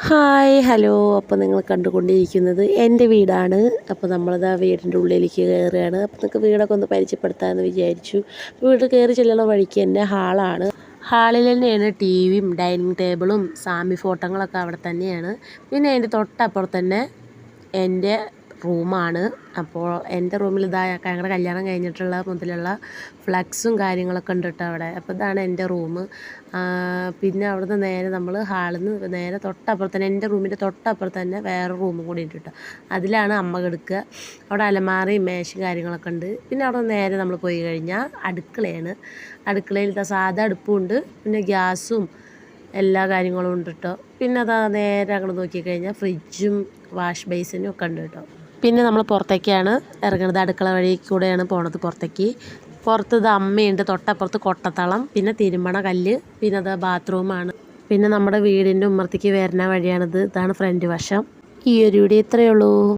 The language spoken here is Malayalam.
Hi hello. അപ്പോൾ നിങ്ങൾ കണ്ടുകൊണ്ടിരിക്കുന്നത് എൻ്റെ വീടാണ്. അപ്പോൾ നമ്മളിതാ വീടിൻ്റെ ഉള്ളിലേക്ക് കയറുകയാണ്. അപ്പോൾ നിങ്ങൾക്ക് വീടൊക്കെ ഒന്ന് പരിചയപ്പെടുത്താമെന്ന് വിചാരിച്ചു. വീട് കയറി ചെല്ലുന്ന വഴിക്ക് തന്നെ ഹാളാണ്. ഹാളിൽ തന്നെയാണ് ടി വിയും ഡൈനിങ് ടേബിളും സാമി ഫോട്ടോകളൊക്കെ അവിടെ തന്നെയാണ്. പിന്നെ അതിൻ്റെ തൊട്ടപ്പുറത്ത് തന്നെ എൻ്റെ റൂമാണ്. അപ്പോൾ എൻ്റെ റൂമിൽ ഇതാ ഞങ്ങളുടെ കല്യാണം കഴിഞ്ഞിട്ടുള്ള മുതലുള്ള ഫ്ലക്സും കാര്യങ്ങളൊക്കെ ഉണ്ട് കേട്ടോ അവിടെ. അപ്പോൾ ഇതാണ് എൻ്റെ റൂം. പിന്നെ അവിടുന്ന് നേരെ നമ്മൾ ഹാളിൽ നിന്ന് നേരെ തൊട്ടപ്പുറത്ത് തന്നെ എൻ്റെ റൂമിൻ്റെ തൊട്ടപ്പുറത്ത് തന്നെ വേറെ റൂമും കൂടി ഉണ്ട് കേട്ടോ. അതിലാണ് അമ്മ കിടക്കുക. അവിടെ അലമാറയും മേശയും കാര്യങ്ങളൊക്കെ ഉണ്ട്. പിന്നെ അവിടെ നേരെ നമ്മൾ പോയി കഴിഞ്ഞാൽ അടുക്കളയാണ്. അടുക്കളയിൽ സാധാ അടുപ്പുണ്ട്, പിന്നെ ഗ്യാസും എല്ലാ കാര്യങ്ങളും ഉണ്ട് കേട്ടോ. പിന്നെ അതാ നേരെ അങ്ങോട്ട് നോക്കിക്കഴിഞ്ഞാൽ ഫ്രിഡ്ജും വാഷ് ബേസിനും ഒക്കെ ഉണ്ട് കേട്ടോ. പിന്നെ നമ്മൾ പുറത്തേക്കാണ് ഇറങ്ങുന്നത്. അടുക്കള വഴി കൂടെയാണ് പോണത് പുറത്തേക്ക്. പുറത്ത് ഇത് അമ്മയുണ്ട്, തൊട്ടപ്പുറത്ത് കൊട്ടത്തളം, പിന്നെ തിരുമണ കല്ല്, പിന്നെ അത് ബാത്റൂമാണ്. പിന്നെ നമ്മുടെ വീടിൻ്റെ ഉമ്മറത്തേക്ക് വരുന്ന വഴിയാണിത്. ഇതാണ് ഫ്രണ്ട് വശം. ഈ ഒരു വീഡിയോ ഇത്രയേ ഉള്ളൂ.